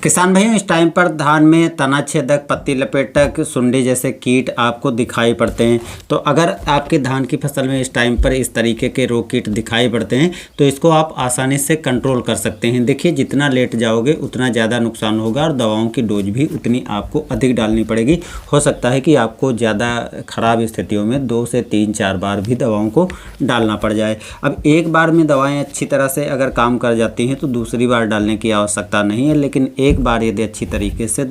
किसान भाइयों, इस टाइम पर धान में तना छेदक, पत्ती लपेटक, सुंडी जैसे कीट आपको दिखाई पड़ते हैं। तो अगर आपके धान की फसल में इस टाइम पर इस तरीके के रोग कीट दिखाई पड़ते हैं तो इसको आप आसानी से कंट्रोल कर सकते हैं। देखिए, जितना लेट जाओगे उतना ज़्यादा नुकसान होगा और दवाओं की डोज भी उतनी आपको अधिक डालनी पड़ेगी। हो सकता है कि आपको ज़्यादा ख़राब स्थितियों में 2 से 3-4 बार भी दवाओं को डालना पड़ जाए। अब एक बार में दवाएँ अच्छी तरह से अगर काम कर जाती हैं तो दूसरी बार डालने की आवश्यकता नहीं है, लेकिन एक बार यदि अच्छी तरीके से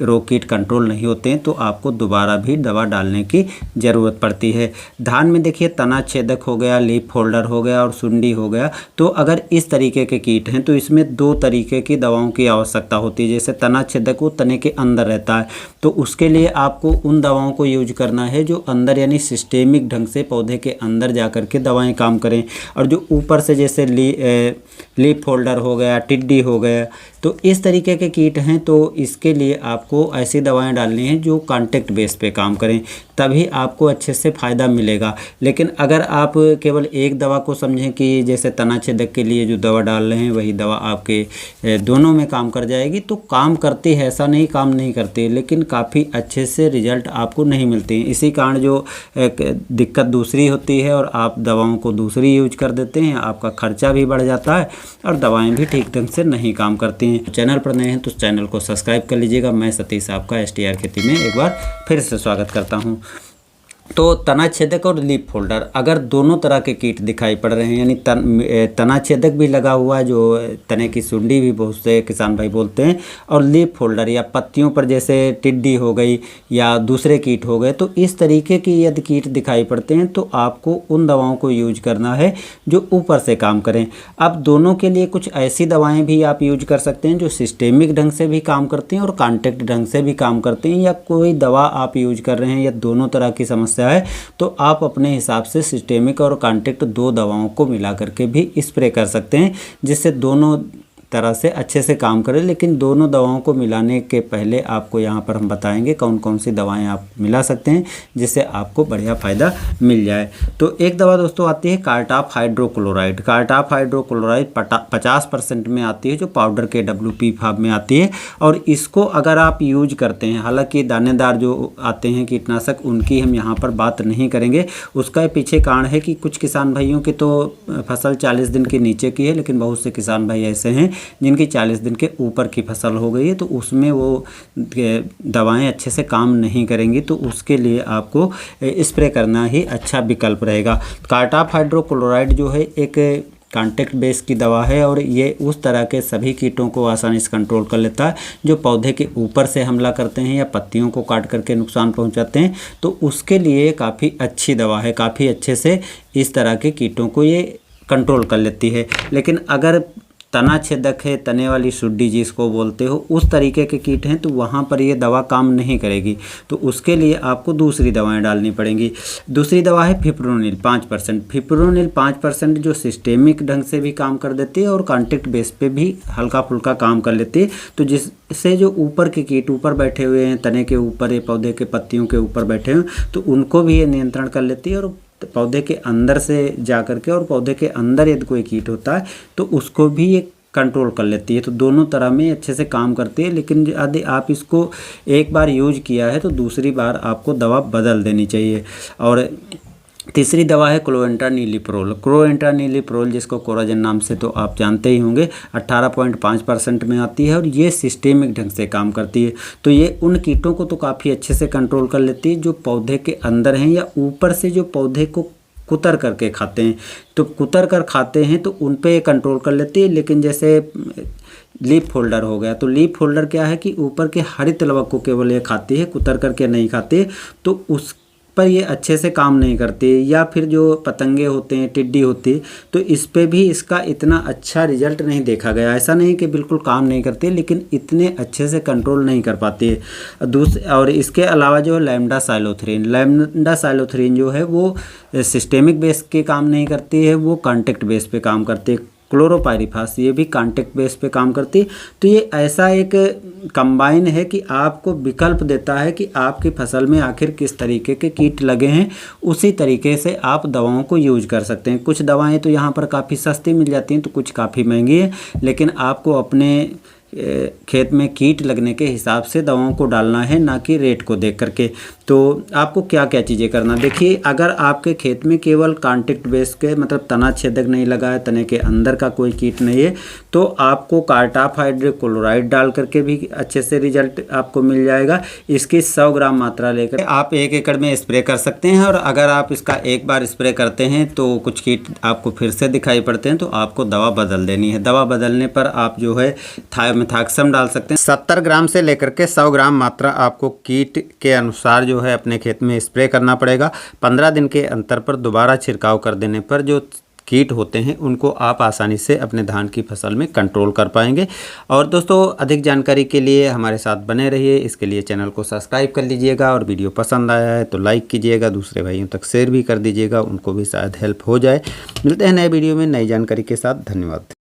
रोग कीट कंट्रोल नहीं होते हैं तो आपको दोबारा भी दवा डालने की ज़रूरत पड़ती है। धान में देखिए, तना छेदक हो गया, लीफ फोल्डर हो गया और सुंडी हो गया। तो अगर इस तरीके के कीट हैं तो इसमें 2 तरीके की दवाओं की आवश्यकता होती है। जैसे तना छेदक वो तने के अंदर रहता है, तो उसके लिए आपको उन दवाओं को यूज करना है जो अंदर यानी सिस्टेमिक ढंग से पौधे के अंदर जा कर के दवाएँ काम करें। और जो ऊपर से जैसे लीफ फोल्डर हो गया, टिड्डी हो गया, तो इस तरीके के कीट हैं तो इसके लिए आपको ऐसी दवाएं डालनी हैं जो कांटेक्ट बेस पे काम करें, तभी आपको अच्छे से फ़ायदा मिलेगा। लेकिन अगर आप केवल एक दवा को समझें कि जैसे तना छेदक के लिए जो दवा डाल रहे हैं वही दवा आपके दोनों में काम कर जाएगी, तो काम करती है, ऐसा नहीं काम नहीं करती, लेकिन काफ़ी अच्छे से रिजल्ट आपको नहीं मिलते हैं। इसी कारण जो दिक्कत दूसरी होती है और आप दवाओं को दूसरी यूज कर देते हैं, आपका खर्चा भी बढ़ जाता है और दवाएँ भी ठीक ढंग से नहीं काम करती हैं। चैनल पर नए हैं तो चैनल को सब्सक्राइब कर लीजिएगा। मैं सतीश आपका STR खेती में एक बार फिर से स्वागत करता हूं। तो तना छेदक और लीफ फोल्डर, अगर दोनों तरह के कीट दिखाई पड़ रहे हैं, यानी तना छेदक भी लगा हुआ है, जो तने की सुंडी भी बहुत से किसान भाई बोलते हैं, और लीफ फोल्डर या पत्तियों पर जैसे टिड्डी हो गई या दूसरे कीट हो गए, तो इस तरीके की यदि कीट दिखाई पड़ते हैं तो आपको उन दवाओं को यूज करना है जो ऊपर से काम करें। अब दोनों के लिए कुछ ऐसी दवाएँ भी आप यूज कर सकते हैं जो सिस्टेमिक ढंग से भी काम करती हैं और कॉन्टैक्ट ढंग से भी काम करते हैं, या कोई दवा आप यूज कर रहे हैं या दोनों तरह की समस्या है तो आप अपने हिसाब से सिस्टेमिक और कॉन्टैक्ट 2 दवाओं को मिला करके भी स्प्रे कर सकते हैं, जिससे दोनों तरह से अच्छे से काम करें। लेकिन दोनों दवाओं को मिलाने के पहले आपको यहाँ पर हम बताएंगे कौन कौन सी दवाएं आप मिला सकते हैं जिससे आपको बढ़िया फ़ायदा मिल जाए। तो एक दवा दोस्तों आती है कार्टाप हाइड्रोक्लोराइड। कार्टाप हाइड्रोक्लोराइड 50% में आती है, जो पाउडर के WP फार्म में आती है, और इसको अगर आप यूज करते हैं, हालांकि दानेदार जो आते हैं कीटनाशक उनकी हम यहाँ पर बात नहीं करेंगे, उसका पीछे कारण है कि कुछ किसान भाइयों की तो फसल 40 दिन के नीचे की है, लेकिन बहुत से किसान भाई ऐसे हैं जिनकी 40 दिन के ऊपर की फसल हो गई है, तो उसमें वो दवाएं अच्छे से काम नहीं करेंगी, तो उसके लिए आपको स्प्रे करना ही अच्छा विकल्प रहेगा। कार्टाप हाइड्रोक्लोराइड जो है एक कॉन्टैक्ट बेस की दवा है और ये उस तरह के सभी कीटों को आसानी से कंट्रोल कर लेता है जो पौधे के ऊपर से हमला करते हैं या पत्तियों को काट करके नुकसान पहुंचाते हैं। तो उसके लिए काफ़ी अच्छी दवा है, काफ़ी अच्छे से इस तरह के कीटों को ये कंट्रोल कर लेती है। लेकिन अगर तना छेदक है, तने वाली सुंडी जिसको बोलते हो, उस तरीके के कीट हैं तो वहाँ पर ये दवा काम नहीं करेगी, तो उसके लिए आपको दूसरी दवाएं डालनी पड़ेंगी। दूसरी दवा है फिप्रोनिल 5%। फिप्रोनिल 5% जो सिस्टेमिक ढंग से भी काम कर देती है और कॉन्टैक्ट बेस पे भी हल्का फुल्का काम कर लेती है, तो जिससे जो ऊपर के कीट ऊपर बैठे हुए हैं, तने के ऊपर, ये पौधे के पत्तियों के ऊपर बैठे हैं, तो उनको भी ये नियंत्रण कर लेती है और पौधे के अंदर से जा करके, और पौधे के अंदर यदि कोई कीट होता है तो उसको भी ये कंट्रोल कर लेती है। तो दोनों तरह में अच्छे से काम करती है। लेकिन यदि आप इसको एक बार यूज किया है तो दूसरी बार आपको दवा बदल देनी चाहिए। और तीसरी दवा है क्लोएंट्रानिलिप्रोल। क्लोएंट्रानिलिप्रोल जिसको कोराजेन नाम से तो आप जानते ही होंगे, 18.5% में आती है और ये सिस्टेमिक ढंग से काम करती है। तो ये उन कीटों को तो काफ़ी अच्छे से कंट्रोल कर लेती है जो पौधे के अंदर हैं या ऊपर से जो पौधे को कुतर करके खाते हैं, तो कुतर कर खाते हैं तो उन पे कंट्रोल कर लेती है। लेकिन जैसे लीफ फोल्डर हो गया, तो लीफ फोल्डर क्या है कि ऊपर के हरित लवक को केवल ये खाती है, कुतर करके नहीं खाती, तो उस पर ये अच्छे से काम नहीं करती। या फिर जो पतंगे होते हैं, टिड्डी होती है, तो इस पे भी इसका इतना अच्छा रिजल्ट नहीं देखा गया। ऐसा नहीं कि बिल्कुल काम नहीं करती, लेकिन इतने अच्छे से कंट्रोल नहीं कर पाती है। और इसके अलावा जो है लैम्डा साइलोथ्रीन जो है वो सिस्टेमिक बेस के काम नहीं करती है, वो कॉन्टैक्ट बेस पे काम करती है। क्लोरोपाइरिफास ये भी कॉन्टैक्ट बेस पे काम करती है। तो ये ऐसा एक कंबाइन है कि आपको विकल्प देता है कि आपकी फसल में आखिर किस तरीके के कीट लगे हैं, उसी तरीके से आप दवाओं को यूज कर सकते हैं। कुछ दवाएं तो यहाँ पर काफ़ी सस्ती मिल जाती हैं, तो कुछ काफ़ी महंगी है, लेकिन आपको अपने खेत में कीट लगने के हिसाब से दवाओं को डालना है, ना कि रेट को देख करके। तो आपको क्या क्या चीज़ें करना, देखिए अगर आपके खेत में केवल कॉन्टैक्ट बेस के मतलब तना छेदक नहीं लगा है, तने के अंदर का कोई कीट नहीं है, तो आपको कार्टाप हाइड्रोक्लोराइड डाल करके भी अच्छे से रिजल्ट आपको मिल जाएगा। इसकी 100 ग्राम मात्रा लेकर आप 1 एकड़ में स्प्रे कर सकते हैं। और अगर आप इसका एक बार स्प्रे करते हैं तो कुछ कीट आपको फिर से दिखाई पड़ते हैं, तो आपको दवा बदल देनी है। दवा बदलने पर आप जो है थायोमेथाक्सम डाल सकते हैं। 70 ग्राम से लेकर के 100 ग्राम मात्रा आपको कीट के अनुसार जो है अपने खेत में स्प्रे करना पड़ेगा। 15 दिन के अंतर पर दोबारा छिड़काव कर देने पर जो कीट होते हैं उनको आप आसानी से अपने धान की फसल में कंट्रोल कर पाएंगे। और दोस्तों अधिक जानकारी के लिए हमारे साथ बने रहिए। इसके लिए चैनल को सब्सक्राइब कर लीजिएगा और वीडियो पसंद आया है तो लाइक कीजिएगा, दूसरे भाइयों तक शेयर भी कर दीजिएगा, उनको भी शायद हेल्प हो जाए। मिलते हैं नए वीडियो में नई जानकारी के साथ। धन्यवाद।